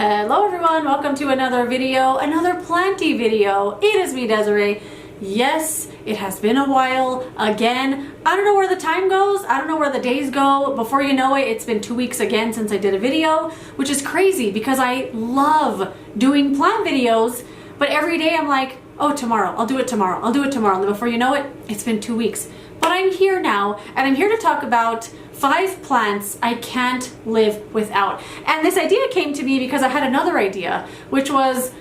Hello everyone, welcome to another video, another planty video. It is me, Desiree. Yes, it has been a while. Again, I don't know where the time goes. I don't know where the days go. Before you know it, it's been 2 weeks again since I did a video, which is crazy because I love doing plant videos, but every day I'm like, oh, tomorrow, I'll do it tomorrow, I'll do it tomorrow. And before you know it, it's been 2 weeks. But I'm here now, and I'm here to talk about 5 plants I can't live without. And this idea came to me because I had another idea, which was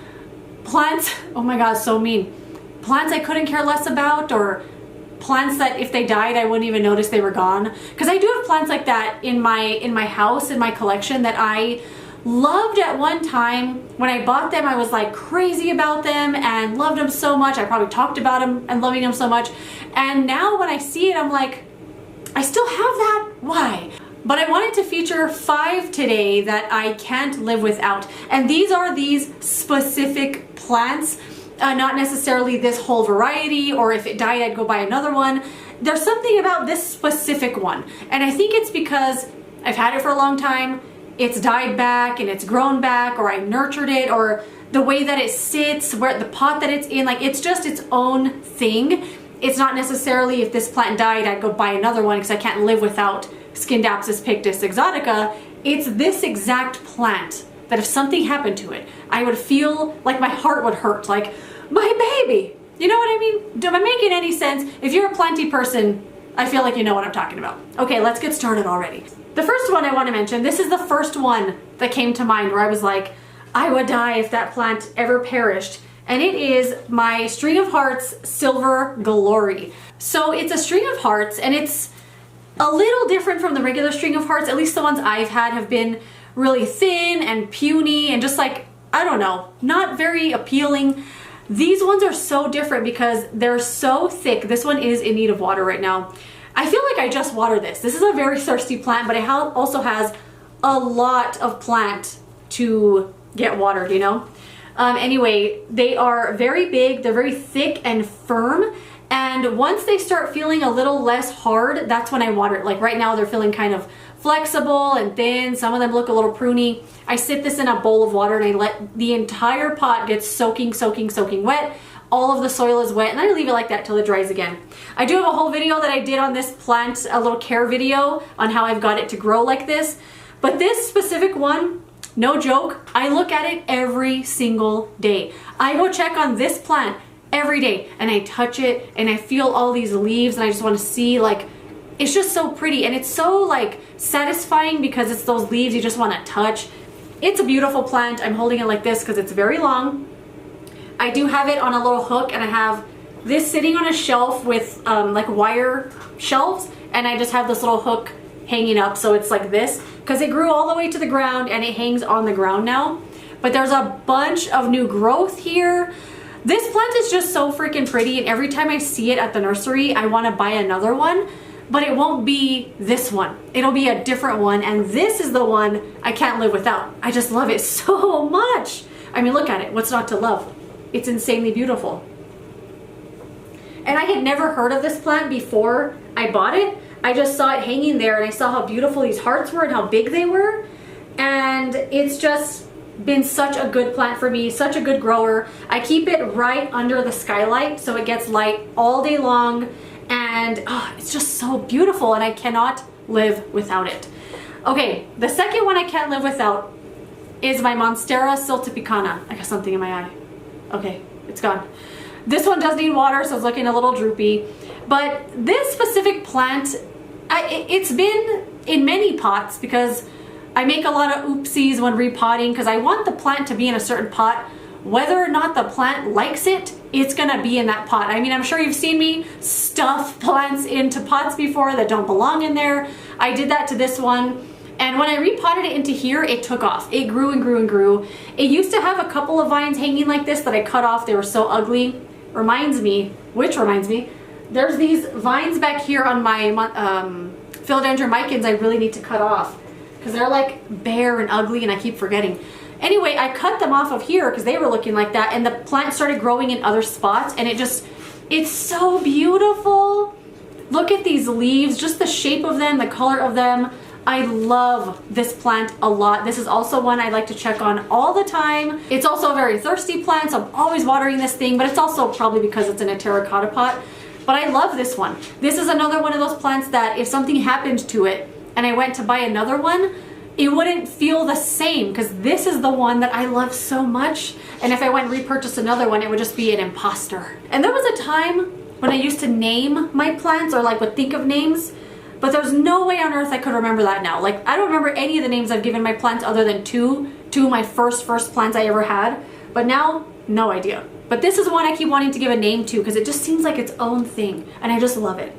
plants, oh my god, so mean. Plants I couldn't care less about, or plants that if they died I wouldn't even notice they were gone. Because I do have plants like that in my house, in my collection, that I loved at one time. When I bought them, I was like crazy about them and loved them so much. I probably talked about them and loving them so much. And now when I see it, I'm like, I still have that? Why? But I wanted to feature 5 today that I can't live without. And these are these specific plants, not necessarily this whole variety, or if it died, I'd go buy another one. There's something about this specific one. And I think it's because I've had it for a long time, it's died back and it's grown back, or I nurtured it, or the way that it sits, where the pot that it's in, like it's just its own thing. It's not necessarily if this plant died, I'd go buy another one because I can't live without Scindapsus Exotica. It's this exact plant that if something happened to it, I would feel like my heart would hurt, like my baby. You know what I mean? Am I making any sense? If you're a planty person, I feel like you know what I'm talking about. Okay, let's get started already. The first one I want to mention, this is the first one that came to mind where I was like, I would die if that plant ever perished. And it is my String of Hearts Silver Glory. So it's a string of hearts, and it's a little different from the regular string of hearts. At least the ones I've had have been really thin and puny and just like, I don't know, not very appealing. These ones are so different because they're so thick. This one is in need of water right now. I feel like I just watered this. This is a very thirsty plant, but it also has a lot of plant to get watered, you know? Anyway, they are very big, they're very thick and firm, and once they start feeling a little less hard, that's when I water it. Like right now they're feeling kind of flexible and thin, some of them look a little pruny. I sit this in a bowl of water and I let the entire pot get soaking wet. All of the soil is wet, and I leave it like that till it dries again. I do have a whole video that I did on this plant, a little care video on how I've got it to grow like this, but this specific one, no joke, I look at it every single day. I go check on this plant every day and I touch it and I feel all these leaves and I just want to see, like, it's just so pretty and it's so like satisfying because it's those leaves you just want to touch. It's a beautiful plant. I'm holding it like this because it's very long. I do have it on a little hook and I have this sitting on a shelf with like wire shelves, and I just have this little hook hanging up so it's like this because it grew all the way to the ground and it hangs on the ground now. But there's a bunch of new growth here. This plant is just so freaking pretty, and every time I see it at the nursery I want to buy another one, but it won't be this one. It'll be a different one, and this is the one I can't live without. I just love it so much. I mean, look at it. What's not to love? It's insanely beautiful. And I had never heard of this plant before I bought it. I just saw it hanging there and I saw how beautiful these hearts were and how big they were. And it's just been such a good plant for me, such a good grower. I keep it right under the skylight so it gets light all day long. And it's just so beautiful and I cannot live without it. Okay, the second one I can't live without is my Monstera Picana. I got something in my eye. Okay, it's gone. This one does need water, so it's looking a little droopy. But this specific plant, it's been in many pots because I make a lot of oopsies when repotting because I want the plant to be in a certain pot. Whether or not the plant likes it, it's gonna be in that pot. I mean, I'm sure you've seen me stuff plants into pots before that don't belong in there. I did that to this one. And when I repotted it into here, it took off. It grew and grew and grew. It used to have a couple of vines hanging like this that I cut off. They were so ugly. Reminds me, there's these vines back here on my philodendron micans I really need to cut off because they're like bare and ugly and I keep forgetting. Anyway, I cut them off of here because they were looking like that, and the plant started growing in other spots, and it's so beautiful. Look at these leaves, just the shape of them, the color of them. I love this plant a lot. This is also one I like to check on all the time. It's also a very thirsty plant, so I'm always watering this thing, but it's also probably because it's in a terracotta pot. But I love this one. This is another one of those plants that if something happened to it and I went to buy another one, it wouldn't feel the same, because this is the one that I love so much. And if I went and repurchased another one, it would just be an imposter. And there was a time when I used to name my plants, or like would think of names, but there's no way on earth I could remember that now. Like, I don't remember any of the names I've given my plants other than two of my first plants I ever had. But now, no idea. But this is one I keep wanting to give a name to because it just seems like its own thing, and I just love it.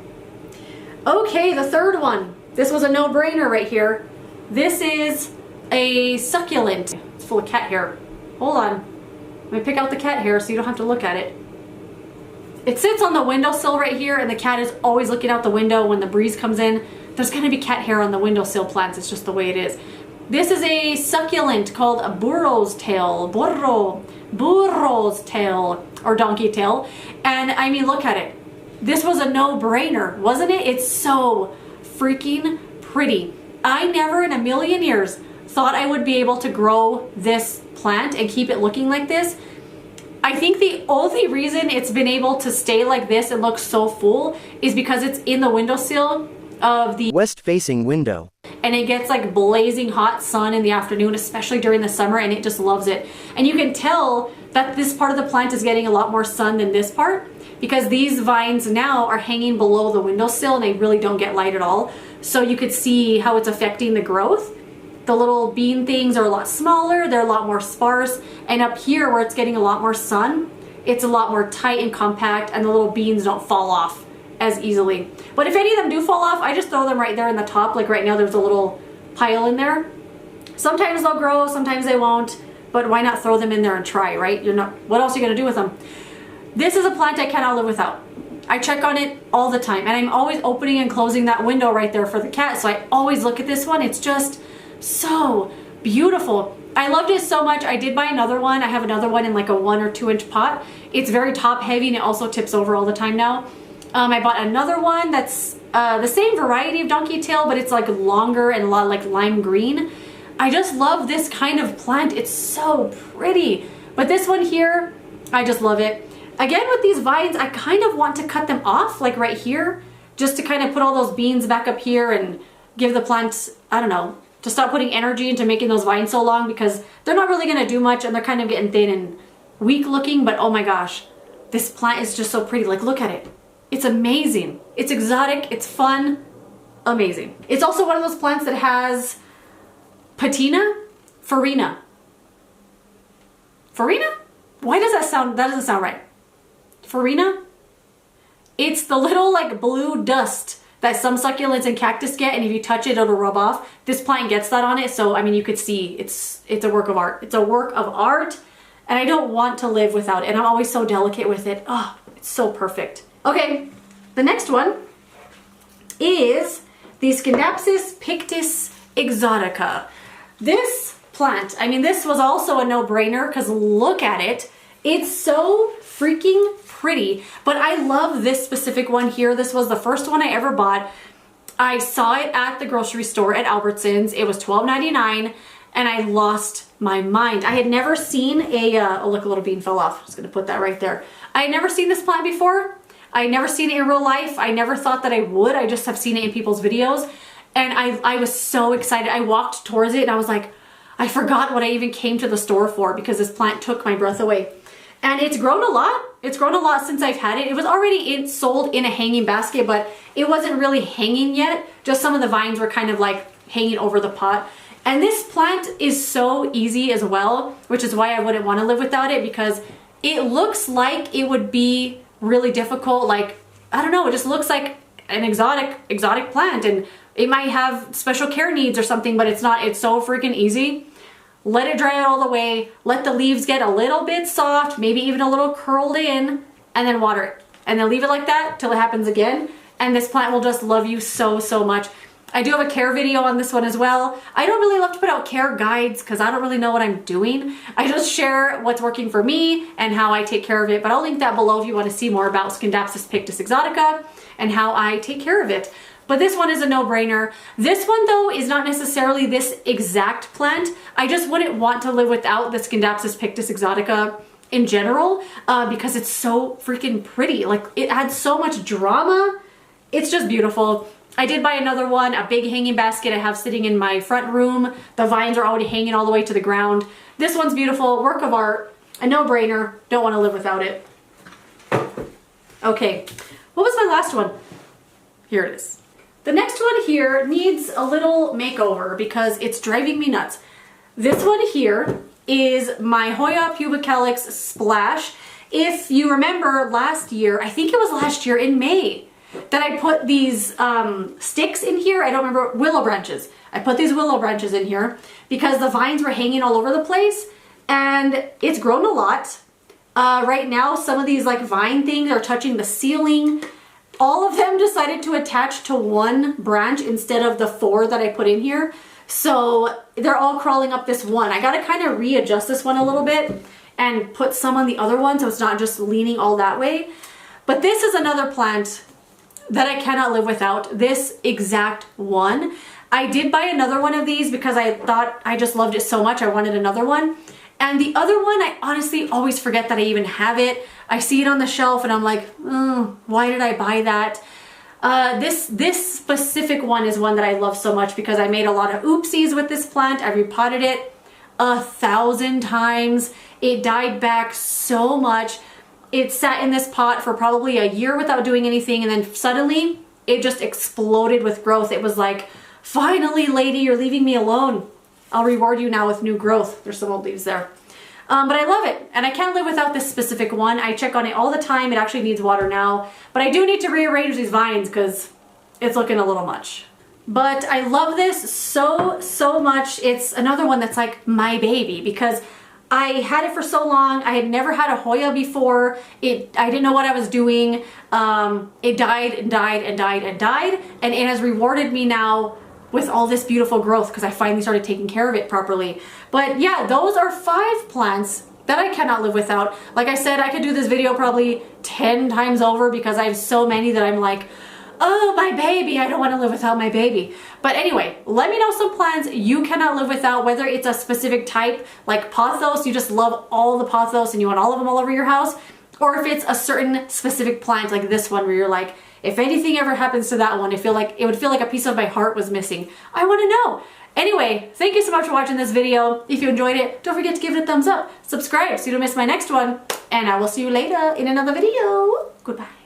Okay, the third one. This was a no-brainer right here. This is a succulent. It's full of cat hair. Hold on. Let me pick out the cat hair so you don't have to look at it. It sits on the windowsill right here, and the cat is always looking out the window when the breeze comes in. There's gonna be cat hair on the windowsill plants. It's just the way it is. This is a succulent called a burro's tail. Burro's tail, or donkey tail. And I mean, look at it. This was a no-brainer, wasn't it? It's so freaking pretty. I never in a million years thought I would be able to grow this plant and keep it looking like this. I think the only reason it's been able to stay like this and look so full is because it's in the windowsill of the west-facing window. And it gets like blazing hot sun in the afternoon, especially during the summer, and it just loves it. And you can tell that this part of the plant is getting a lot more sun than this part, because these vines now are hanging below the windowsill and they really don't get light at all. So you could see how it's affecting the growth. The little bean things are a lot smaller, they're a lot more sparse, and up here where it's getting a lot more sun, it's a lot more tight and compact, and the little beans don't fall off as easily. But if any of them do fall off, I just throw them right there in the top. Like right now there's a little pile in there. Sometimes they'll grow, sometimes they won't, but why not throw them in there and try, right? What else are you gonna do with them? This is a plant I cannot live without. I check on it all the time, and I'm always opening and closing that window right there for the cat, so I always look at this one. It's just so beautiful. I loved it so much. I did buy another one. I have another one in like a 1 or 2 inch pot. It's very top heavy and it also tips over all the time now. I bought another one that's the same variety of donkey tail, but it's like longer and a lot like lime green. I just love this kind of plant. It's so pretty. But this one here, I just love it. Again, with these vines, I kind of want to cut them off, like right here, just to kind of put all those beans back up here and give the plant, I don't know, to stop putting energy into making those vines so long, because they're not really going to do much and they're kind of getting thin and weak looking. But oh my gosh, this plant is just so pretty. Like, look at it. It's amazing. It's exotic. It's fun. Amazing. It's also one of those plants that has patina, farina. Farina? Why does that sound, that doesn't sound right. Farina? It's the little like blue dust that some succulents and cactus get, and if you touch it, it'll rub off. This plant gets that on it, so I mean, you could see it's a work of art. It's a work of art, and I don't want to live without it, and I'm always so delicate with it. Oh, it's so perfect. Okay, the next one is the Scindapsus Exotica. This plant, I mean, this was also a no-brainer because look at it. It's so freaking pretty, but I love this specific one here. This was the first one I ever bought. I saw it at the grocery store at Albertsons. It was $12.99 and I lost my mind. I had never seen a, oh look, a little bean fell off. I'm just gonna put that right there. I had never seen this plant before. I had never seen it in real life. I never thought that I would. I just have seen it in people's videos. And I was so excited. I walked towards it and I was like, I forgot what I even came to the store for because this plant took my breath away. And it's grown a lot. It's grown a lot since I've had it. It was already sold in a hanging basket, but it wasn't really hanging yet. Just some of the vines were kind of like hanging over the pot. And this plant is so easy as well, which is why I wouldn't want to live without it, because it looks like it would be really difficult. Like, I don't know, it just looks like an exotic plant, and it might have special care needs or something, but it's not. It's so freaking easy. Let it dry out all the way, let the leaves get a little bit soft, maybe even a little curled in, and then water it. And then leave it like that till it happens again. And this plant will just love you so, so much. I do have a care video on this one as well. I don't really love to put out care guides because I don't really know what I'm doing. I just share what's working for me and how I take care of it. But I'll link that below if you want to see more about Scindapsus Exotica and how I take care of it. but this one is a no-brainer. This one though is not necessarily this exact plant. I just wouldn't want to live without the Scindapsus Exotica in general because it's so freaking pretty. Like, it adds so much drama. It's just beautiful. I did buy another one, a big hanging basket I have sitting in my front room. The vines are already hanging all the way to the ground. This one's beautiful, work of art, a no-brainer. Don't want to live without it. Okay, what was my last one? Here it is. The next one here needs a little makeover because it's driving me nuts. This one here is my Hoya Kelix Splash. If you remember last year, I think it was last year in May, that I put these sticks in here. I don't remember, willow branches. I put these willow branches in here because the vines were hanging all over the place and it's grown a lot. Right now, some of these like vine things are touching the ceiling. All of them decided to attach to one branch instead of the 4 that I put in here. So they're all crawling up this one. I gotta kind of readjust this one a little bit and put some on the other one so it's not just leaning all that way. But this is another plant that I cannot live without, this exact one. I did buy another one of these because I thought I just loved it so much I wanted another one. And the other one, I honestly always forget that I even have it. I see it on the shelf and I'm like, why did I buy that? This specific one is one that I love so much because I made a lot of oopsies with this plant. I repotted it 1,000 times. It died back so much. It sat in this pot for probably a year without doing anything, and then suddenly it just exploded with growth. It was like, finally, lady, you're leaving me alone. I'll reward you now with new growth. There's some old leaves there. But I love it, and I can't live without this specific one. I check on it all the time. It actually needs water now, but I do need to rearrange these vines because it's looking a little much. But I love this so, so much. It's another one that's like my baby because I had it for so long. I had never had a Hoya before. I didn't know what I was doing. It died and died and died and died, and it has rewarded me now with all this beautiful growth because I finally started taking care of it properly. But yeah, those are 5 plants that I cannot live without. Like I said, I could do this video probably 10 times over because I have so many that I'm like, oh, my baby, I don't want to live without my baby. But anyway, let me know some plants you cannot live without, whether it's a specific type like pothos, you just love all the pothos and you want all of them all over your house, or if it's a certain specific plant like this one where you're like, if anything ever happens to that one, it would feel like a piece of my heart was missing. I want to know. Anyway, thank you so much for watching this video. If you enjoyed it, don't forget to give it a thumbs up, subscribe so you don't miss my next one, and I will see you later in another video. Goodbye.